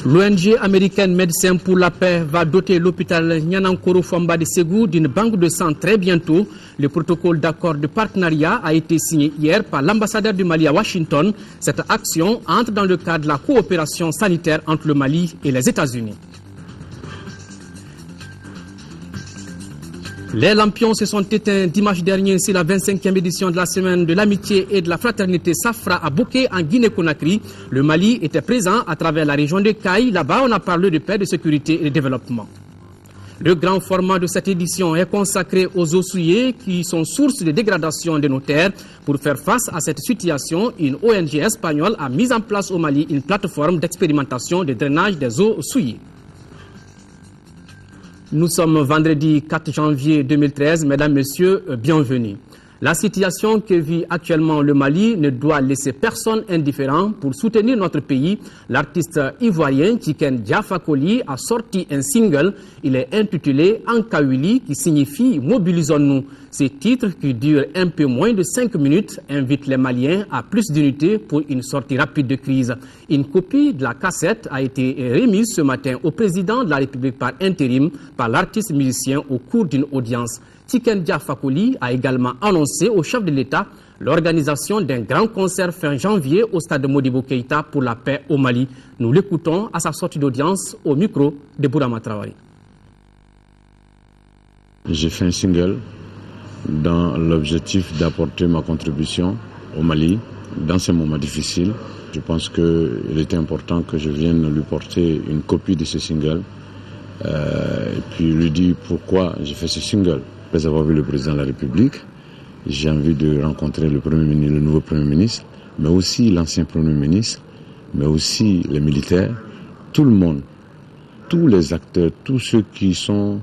L'ONG américaine Médecins pour la paix va doter l'hôpital Nianankoro Famba de Ségou d'une banque de sang très bientôt. Le protocole d'accord de partenariat a été signé hier par l'ambassadeur du Mali à Washington. Cette action entre dans le cadre de la coopération sanitaire entre le Mali et les États-Unis. Les lampions se sont éteints dimanche dernier sur la 25e édition de la semaine de l'amitié et de la fraternité Safra à Bouké en Guinée-Conakry. Le Mali était présent à travers la région de Caille. Là-bas, on a parlé de paix, de sécurité et de développement. Le grand format de cette édition est consacré aux eaux souillées qui sont source de dégradation de nos terres. Pour faire face à cette situation, une ONG espagnole a mis en place au Mali une plateforme d'expérimentation de drainage des eaux souillées. Nous sommes vendredi 4 janvier 2013. Mesdames, Messieurs, bienvenue. La situation que vit actuellement le Mali ne doit laisser personne indifférent. Pour soutenir notre pays, l'artiste ivoirien Tiken Jah Fakoly a sorti un single. Il est intitulé Ankawili qui signifie « Mobilisons-nous ». Ce titre, qui dure un peu moins de 5 minutes, invite les Maliens à plus d'unité pour une sortie rapide de crise. Une copie de la cassette a été remise ce matin au président de la République par intérim par l'artiste musicien au cours d'une audience. Tiken Jah Fakoly a également annoncé au chef de l'État l'organisation d'un grand concert fin janvier au stade Modibo Keïta pour la paix au Mali. Nous l'écoutons à sa sortie d'audience au micro de Bourama Traoré. J'ai fait un single dans l'objectif d'apporter ma contribution au Mali dans ces moments difficiles. Je pense qu'il était important que je vienne lui porter une copie de ce single et puis lui dire pourquoi j'ai fait ce single. Après avoir vu le président de la République, j'ai envie de rencontrer le nouveau Premier ministre, mais aussi l'ancien Premier ministre, mais aussi les militaires, tout le monde, tous les acteurs, tous ceux qui sont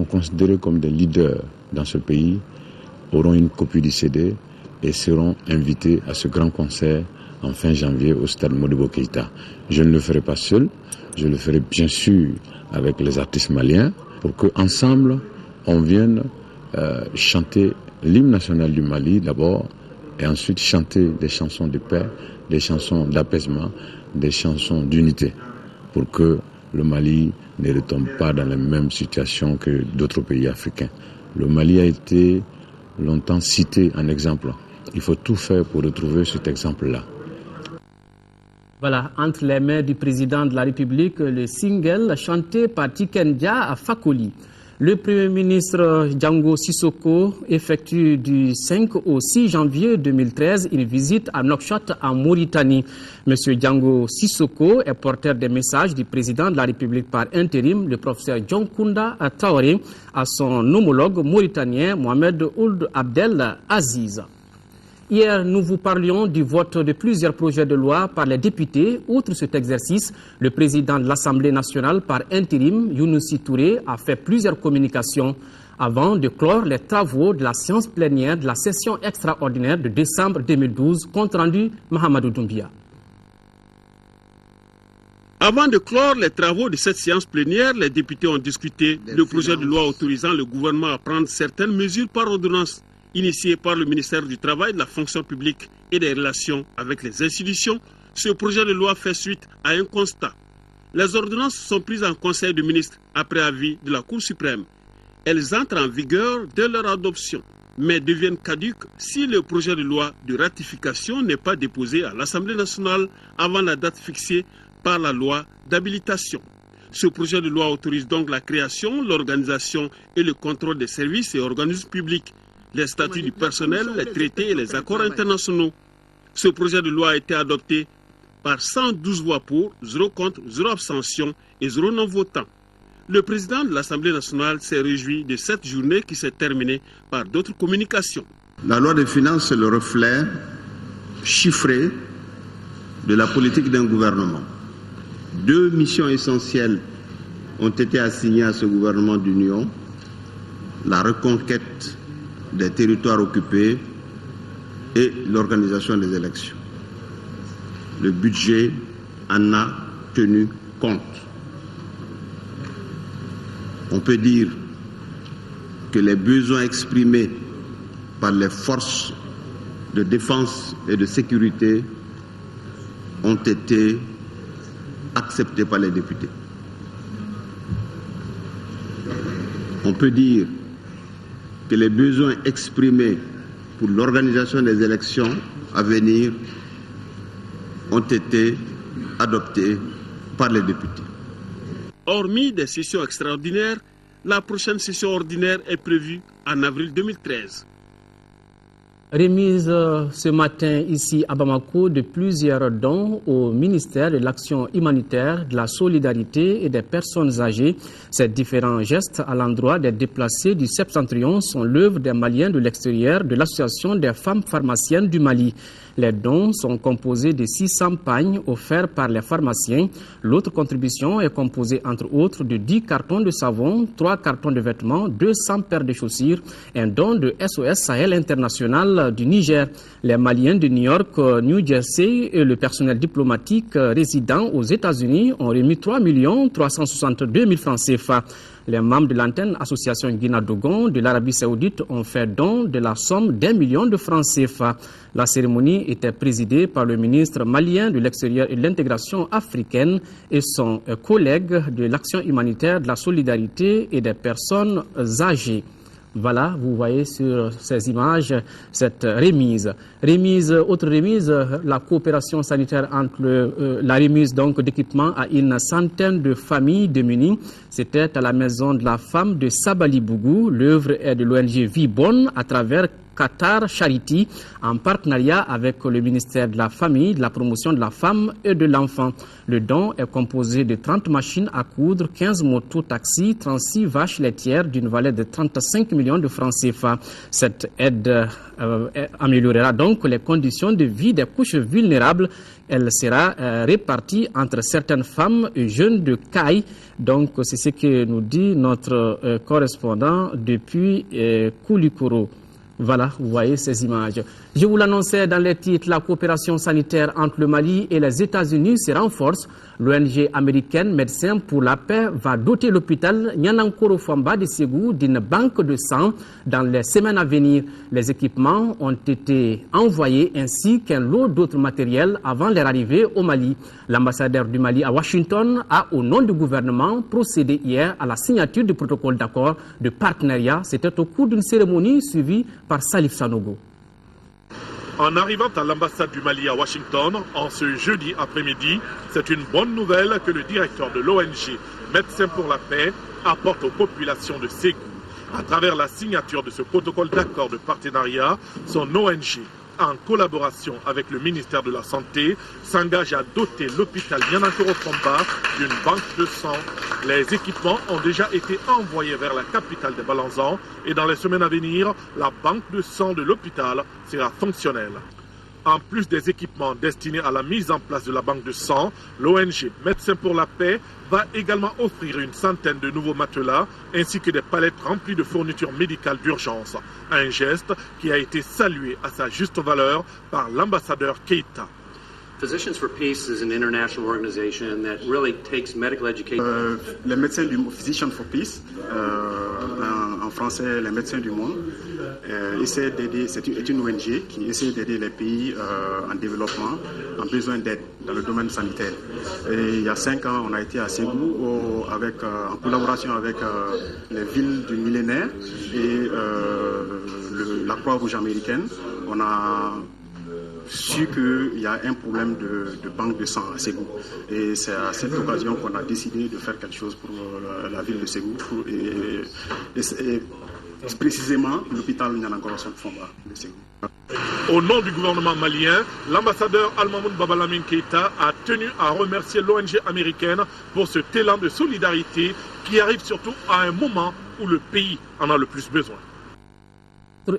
considérés comme des leaders dans ce pays auront une copie du CD et seront invités à ce grand concert en fin janvier au stade Modibo Keïta. Je ne le ferai pas seul, je le ferai bien sûr avec les artistes maliens pour qu'ensemble on vienne chanter l'hymne national du Mali d'abord et ensuite chanter des chansons de paix, des chansons d'apaisement, des chansons d'unité pour que le Mali ne retombe pas dans la même situation que d'autres pays africains. Le Mali a été longtemps cité en exemple. Il faut tout faire pour retrouver cet exemple-là. Voilà, entre les mains du président de la République, le single chanté par Tiken Jah Fakoly. Le Premier ministre Django Sissoko effectue du 5 au 6 janvier 2013 une visite à Nouakchott en Mauritanie. Monsieur Django Sissoko est porteur des messages du président de la République par intérim, le professeur John Kounda Traoré, à son homologue mauritanien Mohamed Ould Abdel Aziz. Hier, nous vous parlions du vote de plusieurs projets de loi par les députés. Outre cet exercice, le président de l'Assemblée nationale par intérim, Younousi Touré, a fait plusieurs communications avant de clore les travaux de la séance plénière de la session extraordinaire de décembre 2012, compte rendu Mahamadou Doumbia. Avant de clore les travaux de cette séance plénière, les députés ont discuté le projet de loi autorisant le gouvernement à prendre certaines mesures par ordonnance. Initié par le ministère du Travail, de la fonction publique et des relations avec les institutions, ce projet de loi fait suite à un constat. Les ordonnances sont prises en Conseil des ministres après avis de la Cour suprême. Elles entrent en vigueur dès leur adoption, mais deviennent caduques si le projet de loi de ratification n'est pas déposé à l'Assemblée nationale avant la date fixée par la loi d'habilitation. Ce projet de loi autorise donc la création, l'organisation et le contrôle des services et organismes publics, les statuts du personnel, les traités et les accords internationaux. Ce projet de loi a été adopté par 112 voix pour, 0 contre, 0 abstention et 0 non-votant. Le président de l'Assemblée nationale s'est réjoui de cette journée qui s'est terminée par d'autres communications. La loi des finances est le reflet chiffré de la politique d'un gouvernement. 2 missions essentielles ont été assignées à ce gouvernement d'union: la reconquête des territoires occupés et l'organisation des élections. Le budget en a tenu compte. On peut dire que les besoins exprimés par les forces de défense et de sécurité ont été acceptés par les députés. On peut dire que les besoins exprimés pour l'organisation des élections à venir ont été adoptés par les députés. Hormis des sessions extraordinaires, la prochaine session ordinaire est prévue en avril 2013. Remise ce matin ici à Bamako de plusieurs dons au ministère de l'Action humanitaire, de la solidarité et des personnes âgées. Ces différents gestes à l'endroit des déplacés du Septentrion sont l'œuvre des Maliens de l'extérieur de l'Association des femmes pharmaciennes du Mali. Les dons sont composés de 600 pagnes offerts par les pharmaciens. L'autre contribution est composée entre autres de 10 cartons de savon, 3 cartons de vêtements, 200 paires de chaussures, un don de SOS Sahel International du Niger. Les Maliens de New York, New Jersey et le personnel diplomatique résidant aux États-Unis ont remis 3 362 000 francs CFA. Les membres de l'antenne Association Guinea-Dogon de l'Arabie Saoudite ont fait don de la somme d'1 million de francs CFA. La cérémonie était présidée par le ministre malien de l'Extérieur et de l'Intégration africaine et son collègue de l'Action humanitaire, de la solidarité et des personnes âgées. Voilà, vous voyez sur ces images cette remise. Autre remise, la coopération sanitaire entre la remise donc d'équipements à une centaine de familles démunies. C'était à la maison de la femme de Sabali-Bougou. L'œuvre est de l'ONG Vibonne à travers Qatar Charity en partenariat avec le ministère de la Famille, de la Promotion de la Femme et de l'Enfant. Le don est composé de 30 machines à coudre, 15 motos-taxis, 36 vaches laitières d'une valeur de 35 millions de francs CFA. Cette aide améliorera donc les conditions de vie des couches vulnérables. Elle sera répartie entre certaines femmes et jeunes de Caille. Donc c'est ce que nous dit notre correspondant depuis Koulikoro. Voilà, vous voyez ces images. Je vous l'annonçais dans les titres, la coopération sanitaire entre le Mali et les États-Unis se renforce. L'ONG américaine Médecins pour la paix va doter l'hôpital Nianankoro Famba de Ségou d'une banque de sang dans les semaines à venir. Les équipements ont été envoyés ainsi qu'un lot d'autres matériels avant leur arrivée au Mali. L'ambassadeur du Mali à Washington a, au nom du gouvernement, procédé hier à la signature du protocole d'accord de partenariat. C'était au cours d'une cérémonie suivie par Salif Sanogo. En arrivant à l'ambassade du Mali à Washington, en ce jeudi après-midi, c'est une bonne nouvelle que le directeur de l'ONG Médecins pour la paix apporte aux populations de Ségou. À travers la signature de ce protocole d'accord de partenariat, son ONG, en collaboration avec le ministère de la Santé, s'engage à doter l'hôpital Nianankoro Famba d'une banque de sang. Les équipements ont déjà été envoyés vers la capitale des Balanzans et dans les semaines à venir, la banque de sang de l'hôpital sera fonctionnelle. En plus des équipements destinés à la mise en place de la banque de sang, l'ONG Médecins pour la paix va également offrir une centaine de nouveaux matelas ainsi que des palettes remplies de fournitures médicales d'urgence. Un geste qui a été salué à sa juste valeur par l'ambassadeur Keita. Physicians for Peace is an international organization that really takes medical education. Les médecins du Physicians for Peace, en français les médecins du monde, essaie d'aider. C'est une ONG qui essaie d'aider les pays en développement, en besoin d'aide dans le domaine sanitaire. Et il y a 5 ans, on a été à Ségou en collaboration avec les villes du millénaire et la Croix-Rouge américaine. On a su qu'il y a un problème de banque de sang à Ségou. Et c'est à cette occasion qu'on a décidé de faire quelque chose pour la ville de Ségou. Et précisément l'hôpital Nianankoro Famba de Ségou. Au nom du gouvernement malien, l'ambassadeur Al-Mamoun Babalamin Keita a tenu à remercier l'ONG américaine pour ce élan de solidarité qui arrive surtout à un moment où le pays en a le plus besoin.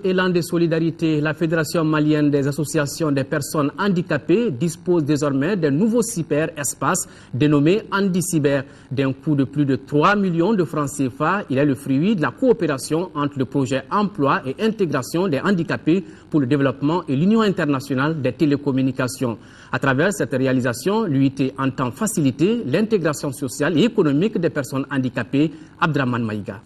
Élan de solidarité, la Fédération malienne des associations des personnes handicapées dispose désormais d'un nouveau cyber-espace dénommé Handicyber. D'un coût de plus de 3 millions de francs CFA, il est le fruit de la coopération entre le projet Emploi et Intégration des handicapés pour le développement et l'Union internationale des télécommunications. À travers cette réalisation, l'UIT entend faciliter l'intégration sociale et économique des personnes handicapées. Abdraman Maïga.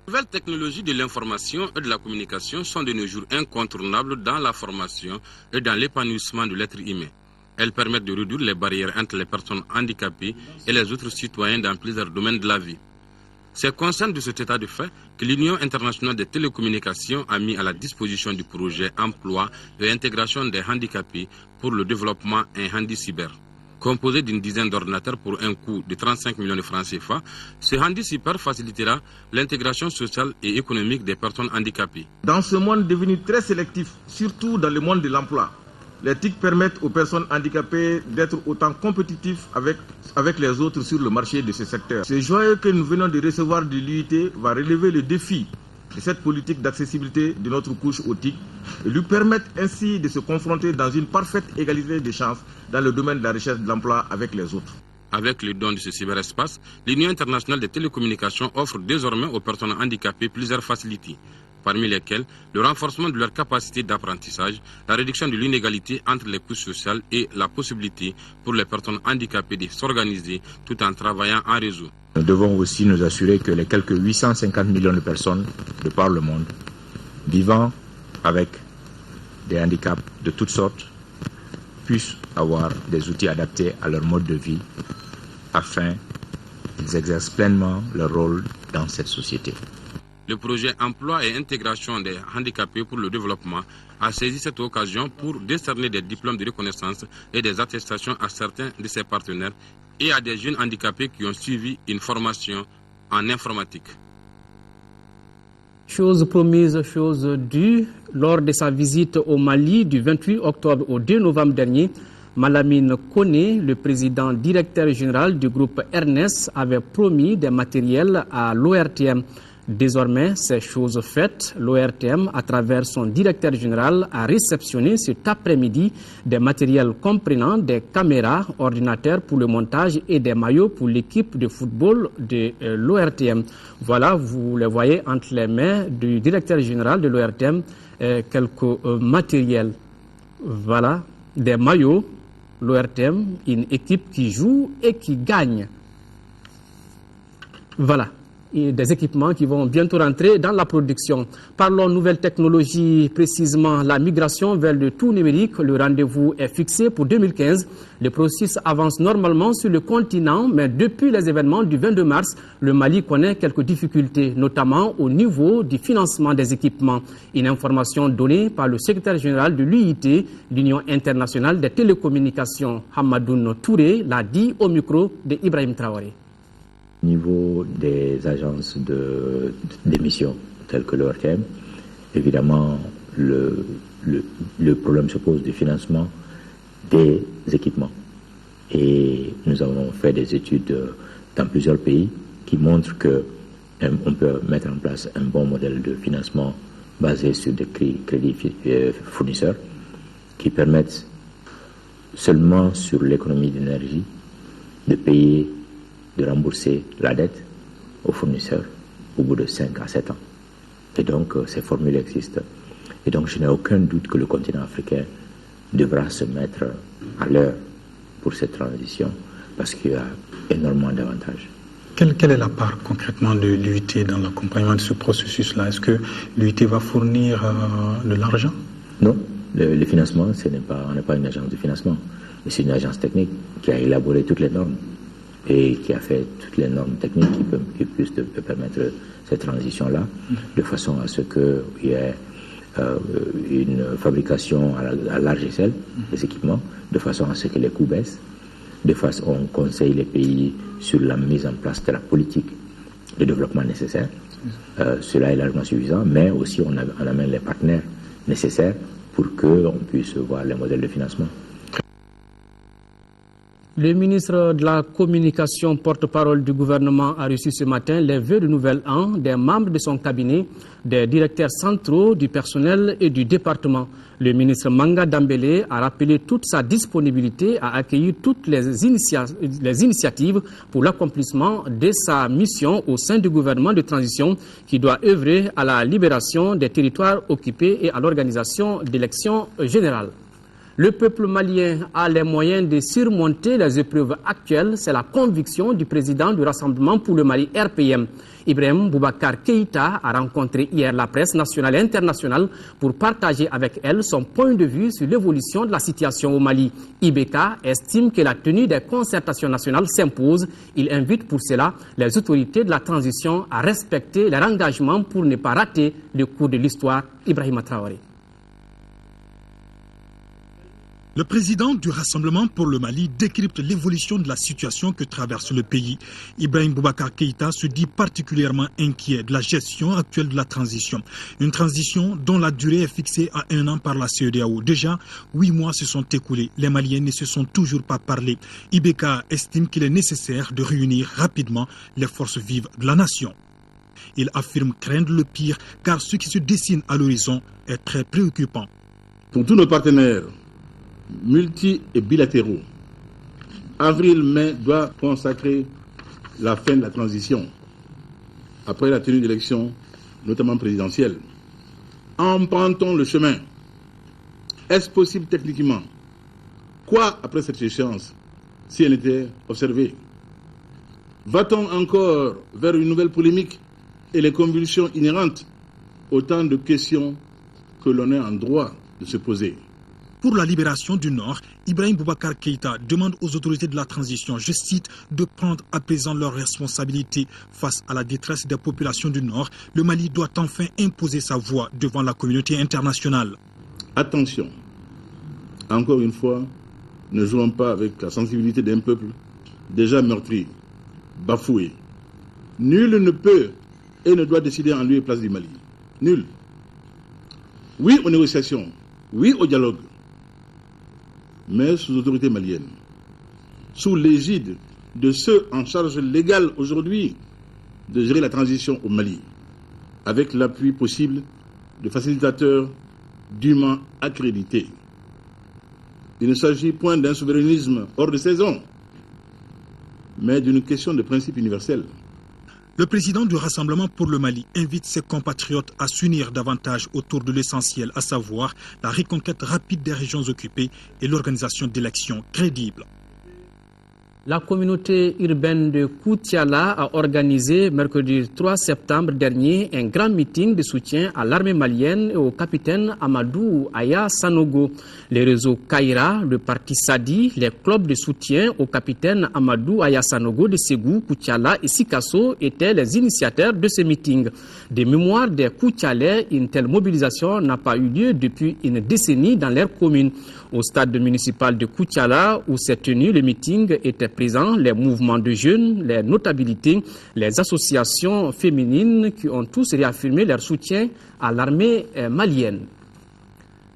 Les nouvelles technologies de l'information et de la communication sont de nos jours incontournables dans la formation et dans l'épanouissement de l'être humain. Elles permettent de réduire les barrières entre les personnes handicapées et les autres citoyens dans plusieurs domaines de la vie. C'est conscient de cet état de fait que l'Union internationale des télécommunications a mis à la disposition du projet Emploi et intégration des handicapés pour le développement un handi cyber. Composé d'une dizaine d'ordinateurs pour un coût de 35 millions de francs CFA, ce handi cyber facilitera l'intégration sociale et économique des personnes handicapées. Dans ce monde devenu très sélectif, surtout dans le monde de l'emploi, les TIC permettent aux personnes handicapées d'être autant compétitifs avec les autres sur le marché de ce secteur. Ce joyeux que nous venons de recevoir de l'UIT va relever le défi de cette politique d'accessibilité de notre couche aux TIC et lui permettre ainsi de se confronter dans une parfaite égalité des chances dans le domaine de la recherche de l'emploi avec les autres. Avec le don de ce cyberespace, l'Union internationale des télécommunications offre désormais aux personnes handicapées plusieurs facilités, parmi lesquelles le renforcement de leur capacité d'apprentissage, la réduction de l'inégalité entre les couches sociales et la possibilité pour les personnes handicapées de s'organiser tout en travaillant en réseau. Nous devons aussi nous assurer que les quelques 850 millions de personnes de par le monde vivant avec des handicaps de toutes sortes puissent avoir des outils adaptés à leur mode de vie afin qu'ils exercent pleinement leur rôle dans cette société. Le projet Emploi et intégration des handicapés pour le développement a saisi cette occasion pour décerner des diplômes de reconnaissance et des attestations à certains de ses partenaires et à des jeunes handicapés qui ont suivi une formation en informatique. Chose promise, chose due. Lors de sa visite au Mali du 28 octobre au 2 novembre dernier, Malamine Koné, le président directeur général du groupe Ernest, avait promis des matériels à l'ORTM. Désormais, c'est chose faite. L'ORTM, à travers son directeur général, a réceptionné cet après-midi des matériels comprenant des caméras, ordinateurs pour le montage et des maillots pour l'équipe de football de l'ORTM. Voilà, vous les voyez entre les mains du directeur général de l'ORTM, quelques matériels. Voilà, des maillots, l'ORTM, une équipe qui joue et qui gagne. Voilà. Et des équipements qui vont bientôt rentrer dans la production. Parlons nouvelles technologies, précisément la migration vers le tout numérique. Le rendez-vous est fixé pour 2015. Le processus avance normalement sur le continent, mais depuis les événements du 22 mars, le Mali connaît quelques difficultés, notamment au niveau du financement des équipements. Une information donnée par le secrétaire général de l'UIT, l'Union internationale des télécommunications, Hamadoun Touré, l'a dit au micro de Ibrahim Traoré. Au niveau des agences d'émission telles que l'ORTM, évidemment, le problème se pose du financement des équipements. Et nous avons fait des études dans plusieurs pays qui montrent qu'on peut mettre en place un bon modèle de financement basé sur des crédits fournisseurs qui permettent seulement sur l'économie d'énergie de payer, de rembourser la dette aux fournisseurs au bout de 5 à 7 ans. Et donc, ces formules existent. Et donc, je n'ai aucun doute que le continent africain devra se mettre à l'heure pour cette transition parce qu'il y a énormément d'avantages. Quelle est la part concrètement de l'UIT dans l'accompagnement de ce processus-là? Est-ce que l'UIT va fournir de l'argent? Non, le financement, on n'est pas une agence de financement, mais c'est une agence technique qui a élaboré toutes les normes et qui a fait toutes les normes techniques qui puissent permettre cette transition-là, de façon à ce qu'il y ait une fabrication à large échelle des équipements, de façon à ce que les coûts baissent, de façon à on conseille les pays sur la mise en place de la politique de développement nécessaire. Cela est largement suffisant, mais aussi on amène les partenaires nécessaires pour qu'on puisse voir les modèles de financement. Le ministre de la Communication, porte-parole du gouvernement, a reçu ce matin les vœux de nouvel an des membres de son cabinet, des directeurs centraux, du personnel et du département. Le ministre Manga Dambélé a rappelé toute sa disponibilité à accueillir toutes les initiatives pour l'accomplissement de sa mission au sein du gouvernement de transition qui doit œuvrer à la libération des territoires occupés et à l'organisation d'élections générales. Le peuple malien a les moyens de surmonter les épreuves actuelles. C'est la conviction du président du Rassemblement pour le Mali RPM. Ibrahim Boubacar Keïta a rencontré hier la presse nationale et internationale pour partager avec elle son point de vue sur l'évolution de la situation au Mali. IBK estime que la tenue des concertations nationales s'impose. Il invite pour cela les autorités de la transition à respecter leur engagement pour ne pas rater le cours de l'histoire. Ibrahima Traoré. Le président du Rassemblement pour le Mali décrypte l'évolution de la situation que traverse le pays. Ibrahim Boubacar Keïta se dit particulièrement inquiet de la gestion actuelle de la transition. Une transition dont la durée est fixée à 1 an par la CEDEAO. Déjà, 8 mois se sont écoulés. Les Maliens ne se sont toujours pas parlé. IBK estime qu'il est nécessaire de réunir rapidement les forces vives de la nation. Il affirme craindre le pire car ce qui se dessine à l'horizon est très préoccupant. Pour tous nos partenaires multi et bilatéraux, avril-mai doit consacrer la fin de la transition après la tenue d'élections, notamment présidentielles. Empruntons le chemin. Est-ce possible techniquement? Quoi après cette échéance si elle était observée? Va-t-on encore vers une nouvelle polémique et les convulsions inhérentes? Autant de questions que l'on est en droit de se poser. Pour la libération du Nord, Ibrahim Boubacar Keïta demande aux autorités de la transition, je cite, de prendre à présent leurs responsabilités face à la détresse des populations du Nord. Le Mali doit enfin imposer sa voix devant la communauté internationale. Attention, encore une fois, ne jouons pas avec la sensibilité d'un peuple déjà meurtri, bafoué. Nul ne peut et ne doit décider en lieu et place du Mali. Nul. Oui aux négociations, oui au dialogue, mais sous autorité malienne, sous l'égide de ceux en charge légale aujourd'hui de gérer la transition au Mali, avec l'appui possible de facilitateurs dûment accrédités. Il ne s'agit point d'un souverainisme hors de saison, mais d'une question de principe universel. Le président du Rassemblement pour le Mali invite ses compatriotes à s'unir davantage autour de l'essentiel, à savoir la reconquête rapide des régions occupées et l'organisation d'élections crédibles. La communauté urbaine de Koutiala a organisé mercredi 3 septembre dernier un grand meeting de soutien à l'armée malienne et au capitaine Amadou Aya Sanogo. Les réseaux Kaira, le parti Sadi, les clubs de soutien au capitaine Amadou Aya Sanogo de Ségou, Koutiala et Sikasso étaient les initiateurs de ce meeting. Des mémoires des Koutialais, une telle mobilisation n'a pas eu lieu depuis une décennie dans leur commune. Au stade municipal de Koutiala, où s'est tenu le meeting, étaient présents les mouvements de jeunes, les notabilités, les associations féminines qui ont tous réaffirmé leur soutien à l'armée malienne.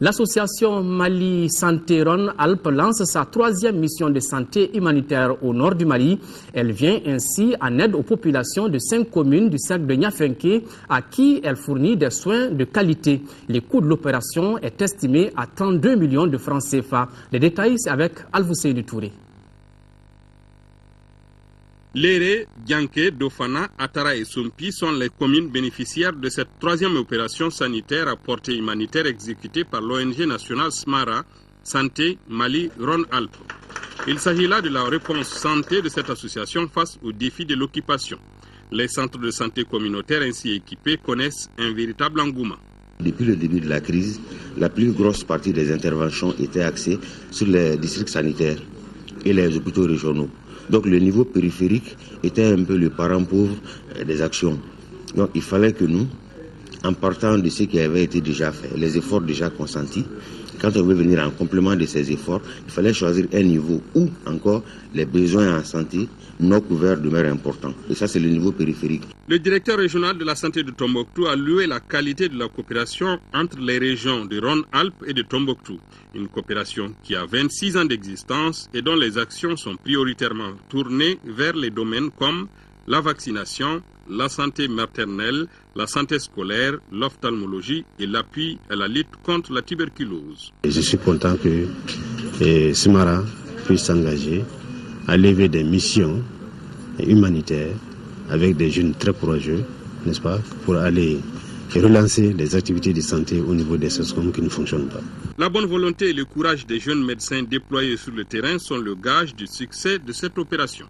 L'association Mali Santé Rhône-Alpes lance sa 3e mission de santé humanitaire au nord du Mali. Elle vient ainsi en aide aux populations de 5 communes du cercle de Niafenké à qui elle fournit des soins de qualité. Le coût de l'opération est estimé à 32 millions de francs CFA. Les détails, c'est avec Alvousseïdi Touré. Léré, Dianké, Dofana, Atara et Sompi sont les communes bénéficiaires de cette 3e opération sanitaire à portée humanitaire exécutée par l'ONG nationale SMARA, Santé Mali Rhône-Alpes. Il s'agit là de la réponse santé de cette association face aux défis de l'occupation. Les centres de santé communautaires ainsi équipés connaissent un véritable engouement. Depuis le début de la crise, la plus grosse partie des interventions était axée sur les districts sanitaires et les hôpitaux régionaux. Donc le niveau périphérique était un peu le parent pauvre des actions. Donc il fallait que nous, en partant de ce qui avait été déjà fait, les efforts déjà consentis, quand on veut venir en complément de ces efforts, il fallait choisir un niveau où encore les besoins en santé non couverts demeurent importants. Et ça, c'est le niveau périphérique. Le directeur régional de la santé de Tombouctou a loué la qualité de la coopération entre les régions de Rhône-Alpes et de Tombouctou. Une coopération qui a 26 ans d'existence et dont les actions sont prioritairement tournées vers les domaines comme la vaccination, la santé maternelle, la santé scolaire, l'ophtalmologie et l'appui à la lutte contre la tuberculose. Je suis content que SMARA puisse s'engager à lever des missions humanitaires avec des jeunes très courageux, n'est-ce pas, pour aller et relancer les activités de santé au niveau des SESCOM qui ne fonctionnent pas. La bonne volonté et le courage des jeunes médecins déployés sur le terrain sont le gage du succès de cette opération.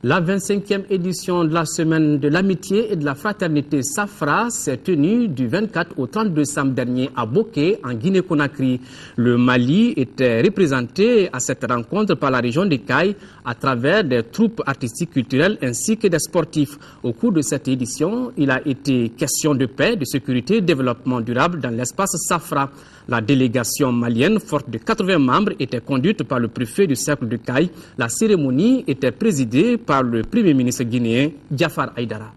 La 25e édition de la Semaine de l'Amitié et de la Fraternité Safra s'est tenue du 24 au 30 décembre dernier à Boké, en Guinée-Conakry. Le Mali était représenté à cette rencontre par la région des Cailles à travers des troupes artistiques culturelles ainsi que des sportifs. Au cours de cette édition, il a été question de paix, de sécurité et de développement durable dans l'espace Safra. La délégation malienne, forte de 80 membres, était conduite par le préfet du cercle de Caille. La cérémonie était présidée par le premier ministre guinéen, Diafar Aïdara.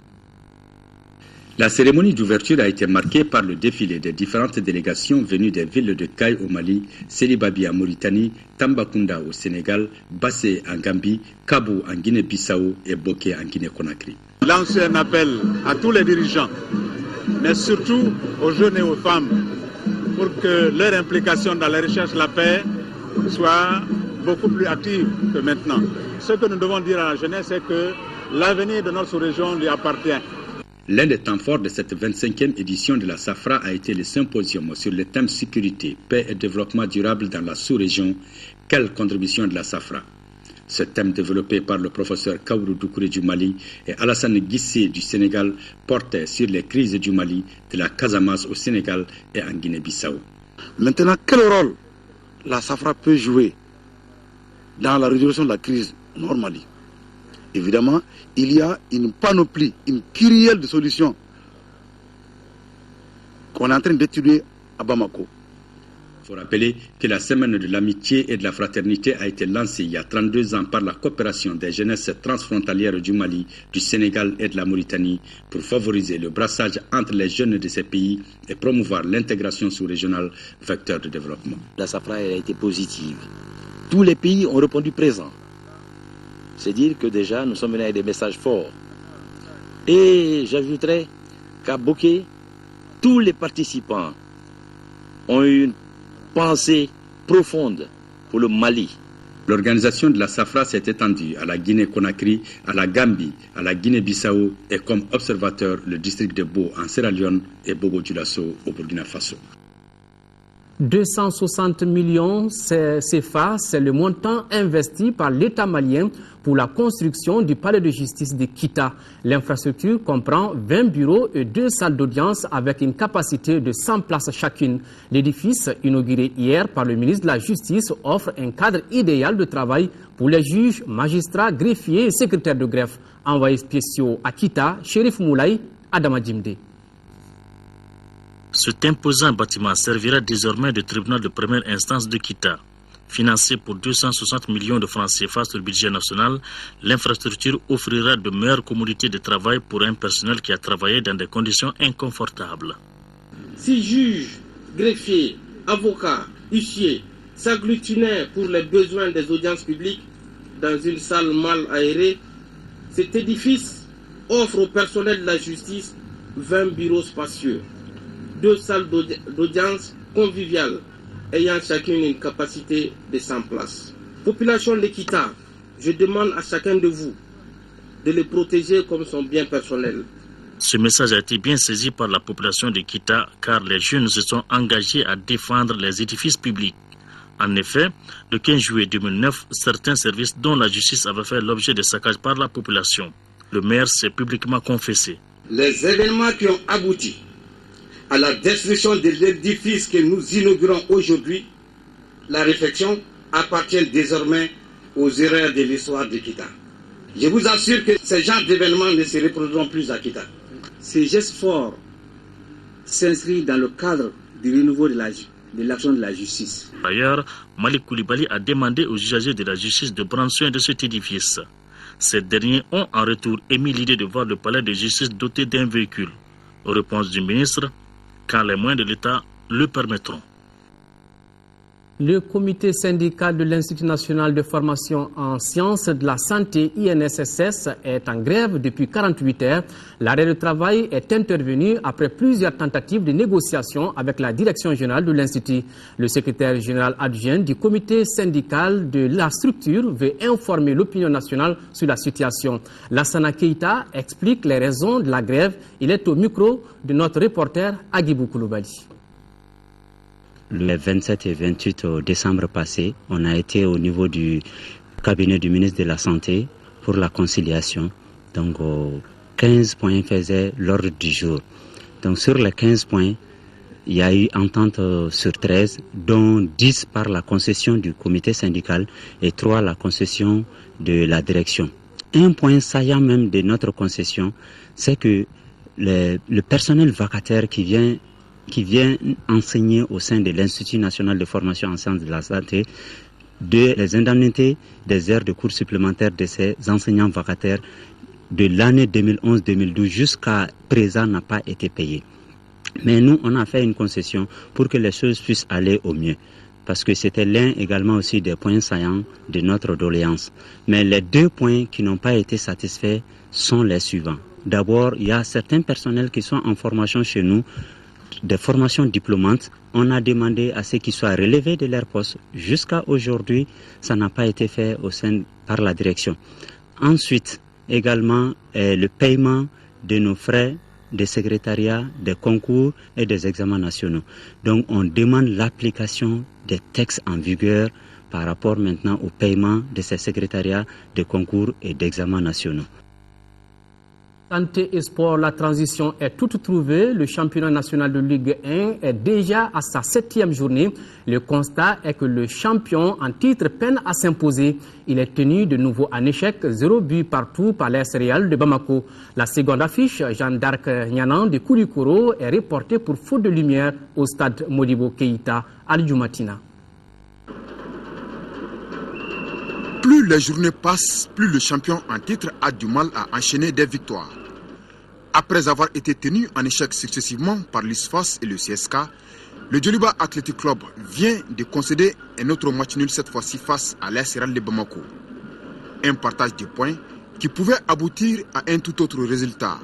La cérémonie d'ouverture a été marquée par le défilé des différentes délégations venues des villes de Caille au Mali, Sélibabi en Mauritanie, Tambacounda au Sénégal, Bassé en Gambie, Kabou en Guinée-Bissau et Boké en Guinée-Conakry. Lancer un appel à tous les dirigeants, mais surtout aux jeunes et aux femmes, pour que leur implication dans la recherche de la paix soit beaucoup plus active que maintenant. Ce que nous devons dire à la jeunesse, c'est que l'avenir de notre région lui appartient. L'un des temps forts de cette 25e édition de la Safra a été le symposium sur le thème sécurité, paix et développement durable dans la sous-région. Quelle contribution de la Safra? Ce thème développé par le professeur Kaourou Doucouré du Mali et Alassane Guissé du Sénégal portait sur les crises du Mali, de la Casamance au Sénégal et en Guinée-Bissau. Maintenant, quel rôle la Safra peut jouer dans la résolution de la crise au Mali? Évidemment, il y a une panoplie, une kyrielle de solutions qu'on est en train d'étudier à Bamako. Il faut rappeler que la Semaine de l'Amitié et de la Fraternité a été lancée il y a 32 ans par la coopération des jeunesses transfrontalières du Mali, du Sénégal et de la Mauritanie pour favoriser le brassage entre les jeunes de ces pays et promouvoir l'intégration sous-régionale, vecteur de développement. La Safra a été positive. Tous les pays ont répondu présent. C'est dire que déjà nous sommes venus avec des messages forts. Et j'ajouterais qu'à Boké, tous les participants ont eu une pensée profonde pour le Mali. L'organisation de la Safra s'est étendue à la Guinée-Conakry, à la Gambie, à la Guinée-Bissau et comme observateur le district de Bo en Sierra Leone et Bogo-Dioulasso au Burkina Faso. 260 millions CFA, c'est le montant investi par l'État malien pour la construction du palais de justice de Kita. L'infrastructure comprend 20 bureaux et 2 salles d'audience avec une capacité de 100 places chacune. L'édifice, inauguré hier par le ministre de la Justice, offre un cadre idéal de travail pour les juges, magistrats, greffiers et secrétaires de greffe. Envoyés spéciaux à Kita, Chérif Moulay, Adama Djimde. Cet imposant bâtiment servira désormais de tribunal de première instance de Kita. Financé pour 260 millions de francs CFA sur le budget national, l'infrastructure offrira de meilleures commodités de travail pour un personnel qui a travaillé dans des conditions inconfortables. Si juges, greffiers, avocats, huissiers s'agglutinaient pour les besoins des audiences publiques dans une salle mal aérée, cet édifice offre au personnel de la justice 20 bureaux spacieux, 2 salles d'audience conviviales ayant chacune une capacité de 100 places. Population de Kita, je demande à chacun de vous de les protéger comme son bien personnel. Ce message a été bien saisi par la population de Kita car les jeunes se sont engagés à défendre les édifices publics. En effet, le 15 juillet 2009, certains services dont la justice avait fait l'objet de saccages par la population. Le maire s'est publiquement confessé. Les événements qui ont abouti à la destruction de l'édifice que nous inaugurons aujourd'hui, la réflexion appartient désormais aux erreurs de l'histoire de Kita. Je vous assure que ce genre d'événements ne se reproduiront plus à Kita. Ces gestes forts s'inscrivent dans le cadre du renouveau de l'action de la justice. Par ailleurs, Malik Koulibaly a demandé aux usagers de la justice de prendre soin de cet édifice. Ces derniers ont en retour émis l'idée de voir le palais de justice doté d'un véhicule. Réponse du ministre, quand les moyens de l'État le permettront. Le comité syndical de l'Institut national de formation en sciences de la santé INSSS est en grève depuis 48 heures. L'arrêt de travail est intervenu après plusieurs tentatives de négociation avec la direction générale de l'Institut. Le secrétaire général adjoint du comité syndical de la structure veut informer l'opinion nationale sur la situation. Lassana Keita explique les raisons de la grève. Il est au micro de notre reporter Agibou Koulibaly. Le 27 et 28 décembre passé, on a été au niveau du cabinet du ministre de la Santé pour la conciliation. Donc 15 points faisaient l'ordre du jour. Donc sur les 15 points, il y a eu entente sur 13, dont 10 par la concession du comité syndical et 3 la concession de la direction. Un point saillant même de notre concession, c'est que le personnel vacataire qui vient enseigner au sein de l'Institut national de formation en sciences de la santé, les indemnités des heures de cours supplémentaires de ces enseignants vacataires de l'année 2011-2012 jusqu'à présent n'a pas été payé. Mais nous, on a fait une concession pour que les choses puissent aller au mieux. Parce que c'était l'un également aussi des points saillants de notre doléance. Mais les 2 points qui n'ont pas été satisfaits sont les suivants. D'abord, il y a certains personnels qui sont en formation chez nous, des formations diplômantes. On a demandé à ce qu'ils soient relevés de leur poste. Jusqu'à aujourd'hui, ça n'a pas été fait par la direction. Ensuite, également, le paiement de nos frais de secrétariat, des concours et des examens nationaux. Donc, on demande l'application des textes en vigueur par rapport maintenant au paiement de ces secrétariats, de concours et d'examens nationaux. Santé et sport, la transition est toute trouvée. Le championnat national de Ligue 1 est déjà à sa 7e journée. Le constat est que le champion en titre peine à s'imposer. Il est tenu de nouveau en échec, 0 but partout par l'AS Real de Bamako. La seconde affiche, Jeanne d'Arc Nyanan de Koulikoro, est reportée pour faute de lumière au stade Modibo Keïta à Djoumatina. Plus les journées passent, plus le champion en titre a du mal à enchaîner des victoires. Après avoir été tenu en échec successivement par l'ISFAS et le CSK, le Djoliba Athletic Club vient de concéder un autre match nul, cette fois-ci face à l'AS Real de Bamako. Un partage de points qui pouvait aboutir à un tout autre résultat,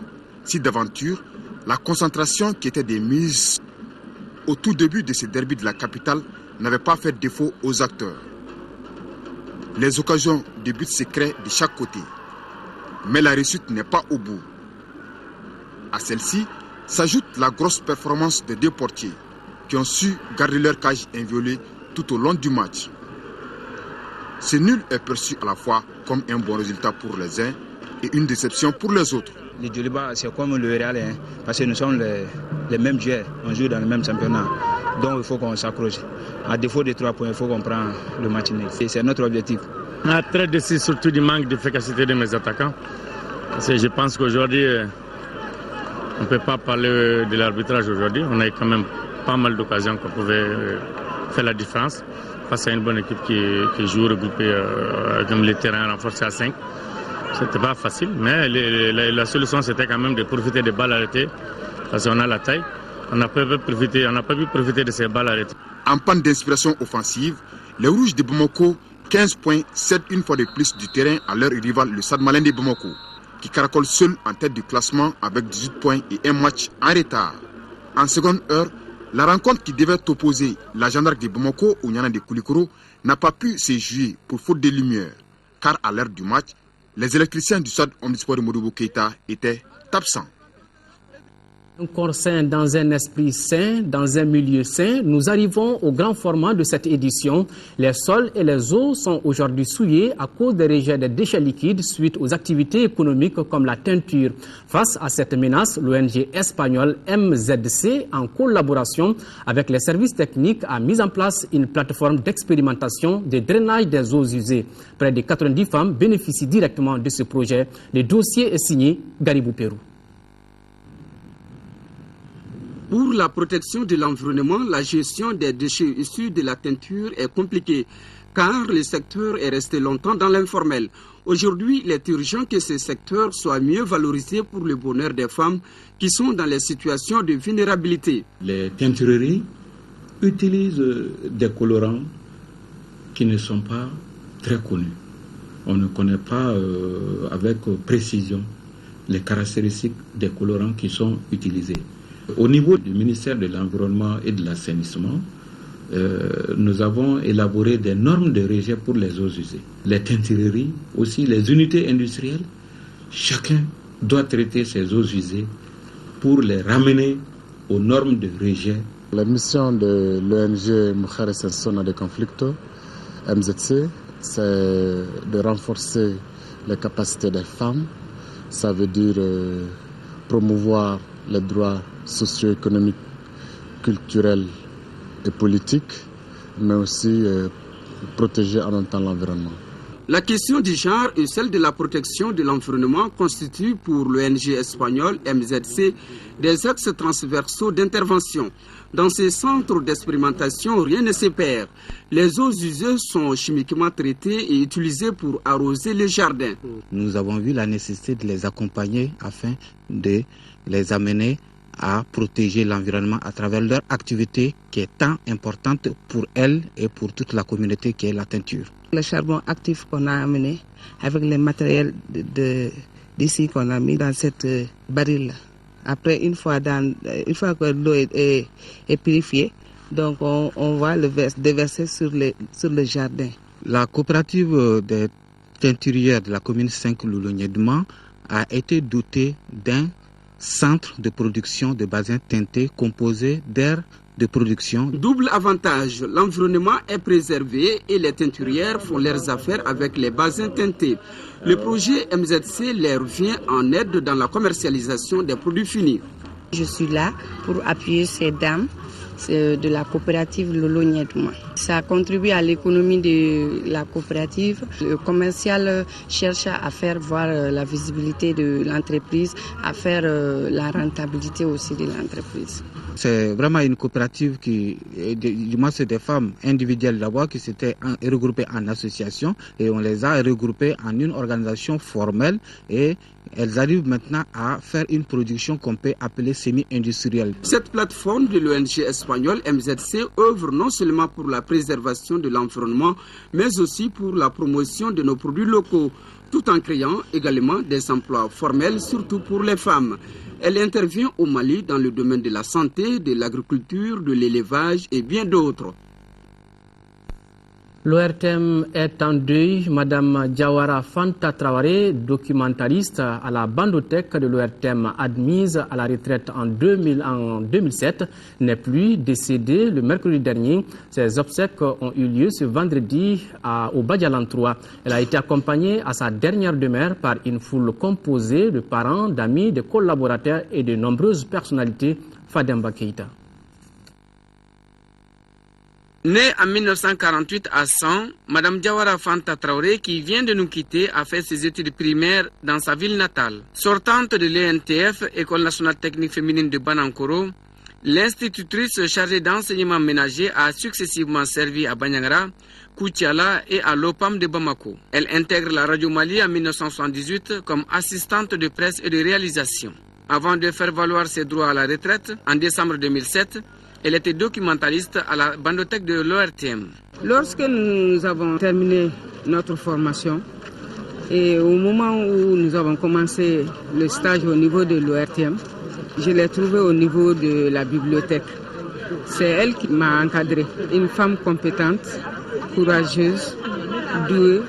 si d'aventure la concentration qui était des mises au tout début de ce derby de la capitale n'avait pas fait défaut aux acteurs. Les occasions de but se créent de chaque côté, mais la réussite n'est pas au bout. À celle-ci s'ajoute la grosse performance des 2 portiers qui ont su garder leur cage inviolée tout au long du match. Ce nul est perçu à la fois comme un bon résultat pour les uns et une déception pour les autres. Le Djoliba, c'est comme le Real, parce que nous sommes les mêmes joueurs, on joue dans le même championnat. Donc il faut qu'on s'accroche. À défaut de 3 points, il faut qu'on prenne le match nul. Et c'est notre objectif. On a très déçu surtout du manque d'efficacité de mes attaquants. Parce que je pense qu'aujourd'hui, on ne peut pas parler de l'arbitrage aujourd'hui. On a eu quand même pas mal d'occasions qu'on pouvait faire la différence face à une bonne équipe qui joue regroupée comme les terrains renforcés à 5. C'était pas facile, mais la solution c'était quand même de profiter des balles arrêtées parce qu'on a la taille. On n'a pas pu profiter de ces balles arrêtées. En panne d'inspiration offensive, les Rouges de Bamako, 15 points, cèdent une fois de plus du terrain à leur rival, le Stade Malien de Bamako, qui caracole seul en tête du classement avec 18 points et un match en retard. En seconde heure, la rencontre qui devait opposer la Jeanne d'Arc de Bamako au Nyanan de Koulikoro n'a pas pu se jouer pour faute de lumière, car à l'heure du match, les électriciens du stade omnisport de Modibo Keïta étaient absents. Un corps sain dans un esprit sain, dans un milieu sain, nous arrivons au grand format de cette édition. Les sols et les eaux sont aujourd'hui souillés à cause des rejets des déchets liquides suite aux activités économiques comme la teinture. Face à cette menace, l'ONG espagnole MZC, en collaboration avec les services techniques, a mis en place une plateforme d'expérimentation de drainage des eaux usées. Près de 90 femmes bénéficient directement de ce projet. Le dossier est signé Garibou Pérou. Pour la protection de l'environnement, la gestion des déchets issus de la teinture est compliquée car le secteur est resté longtemps dans l'informel. Aujourd'hui, il est urgent que ce secteur soit mieux valorisé pour le bonheur des femmes qui sont dans les situations de vulnérabilité. Les teintureries utilisent des colorants qui ne sont pas très connus. On ne connaît pas avec précision les caractéristiques des colorants qui sont utilisés. Au niveau du ministère de l'Environnement et de l'Assainissement, nous avons élaboré des normes de rejet pour les eaux usées. Les teintureries, aussi les unités industrielles, chacun doit traiter ses eaux usées pour les ramener aux normes de rejet. La mission de l'ONG Mujeres en Zona de Conflicto, MZC, c'est de renforcer les capacités des femmes. Ça veut dire promouvoir les droits socio-économiques, culturels et politiques, mais aussi protéger en même temps l'environnement. La question du genre et celle de la protection de l'environnement constituent pour l'ONG espagnole MZC des axes transversaux d'intervention. Dans ces centres d'expérimentation, rien ne se perd. Les eaux usées sont chimiquement traitées et utilisées pour arroser les jardins. Nous avons vu la nécessité de les accompagner afin de les amener à protéger l'environnement à travers leur activité qui est tant importante pour elles et pour toute la communauté qui est la teinture. Le charbon actif qu'on a amené avec les matériels d'ici qu'on a mis dans cette baril. Après, une fois que l'eau est purifiée, donc on va le déverser sur le jardin. La coopérative des teinturières de la commune 5 Loulognédement a été dotée d'un centre de production de basins teintés composé d'air de production. Double avantage, l'environnement est préservé et les teinturières font leurs affaires avec les basins teintés. Le projet MZC leur vient en aide dans la commercialisation des produits finis. Je suis là pour appuyer ces dames de la coopérative Loulognédement. Ça contribue à l'économie de la coopérative. Le commercial cherche à faire voir la visibilité de l'entreprise, à faire la rentabilité aussi de l'entreprise. C'est vraiment une coopérative qui, du moins c'est des femmes individuelles d'abord qui s'étaient regroupées en association et on les a regroupées en une organisation formelle et elles arrivent maintenant à faire une production qu'on peut appeler semi-industrielle. Cette plateforme de l'ONG espagnole MZC œuvre non seulement pour la préservation de l'environnement, mais aussi pour la promotion de nos produits locaux, tout en créant également des emplois formels, surtout pour les femmes. Elle intervient au Mali dans le domaine de la santé, de l'agriculture, de l'élevage et bien d'autres. L'ORTM est en deuil. Madame Diawara Fanta Traoré, documentariste à la bandothèque de l'ORTM admise à la retraite en 2007, n'est plus décédée le mercredi dernier. Ses obsèques ont eu lieu ce vendredi au Badialan 3. Elle a été accompagnée à sa dernière demeure par une foule composée de parents, d'amis, de collaborateurs et de nombreuses personnalités. Fademba Keïta. Née en 1948 à 100, Madame Diawara Fanta Traoré, qui vient de nous quitter, a fait ses études primaires dans sa ville natale. Sortante de l'ENTF, École nationale technique féminine de Banankoro, l'institutrice chargée d'enseignement ménager a successivement servi à Banyangara, Koutiala et à l'OPAM de Bamako. Elle intègre la Radio Mali en 1978 comme assistante de presse et de réalisation. Avant de faire valoir ses droits à la retraite, en décembre 2007, elle était documentaliste à la bandothèque de l'ORTM. Lorsque nous avons terminé notre formation et au moment où nous avons commencé le stage au niveau de l'ORTM, je l'ai trouvée au niveau de la bibliothèque. C'est elle qui m'a encadrée. Une femme compétente, courageuse, douée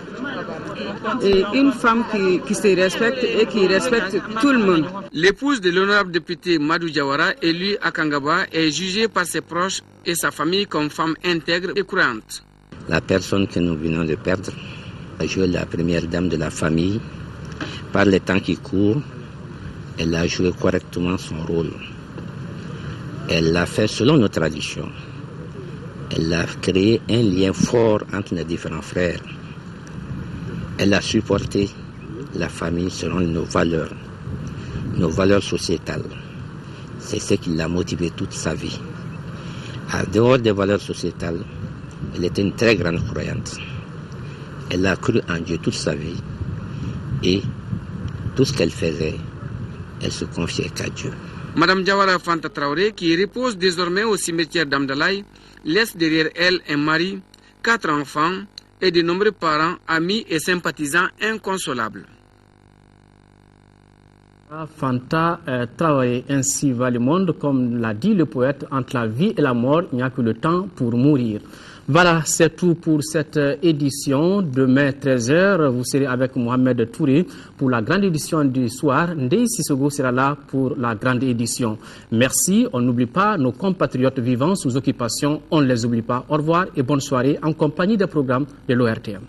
et une femme qui se respecte et qui respecte tout le monde. L'épouse de l'honorable député Madou Diawara, élue à Kangaba, est jugée par ses proches et sa famille comme femme intègre et courante. La personne que nous venons de perdre a joué la première dame de la famille. Par les temps qui courent, elle a joué correctement son rôle. Elle l'a fait selon nos traditions. Elle a créé un lien fort entre les différents frères. Elle a supporté la famille selon nos valeurs sociétales. C'est ce qui l'a motivée toute sa vie. En dehors des valeurs sociétales, elle était une très grande croyante. Elle a cru en Dieu toute sa vie et tout ce qu'elle faisait, elle se confiait qu'à Dieu. Madame Diawara Fanta Traoré, qui repose désormais au cimetière d'Amdalaï, laisse derrière elle un mari, 4 enfants, et de nombreux parents, amis et sympathisants inconsolables. Fanta travailler ainsi va le monde, comme l'a dit le poète, entre la vie et la mort, il n'y a que le temps pour mourir. Voilà, c'est tout pour cette édition. Demain, 13h, vous serez avec Mohamed Touré pour la grande édition du soir. Ndei Sissogo sera là pour la grande édition. Merci, on n'oublie pas nos compatriotes vivants sous occupation, on ne les oublie pas. Au revoir et bonne soirée en compagnie des programmes de l'ORTM.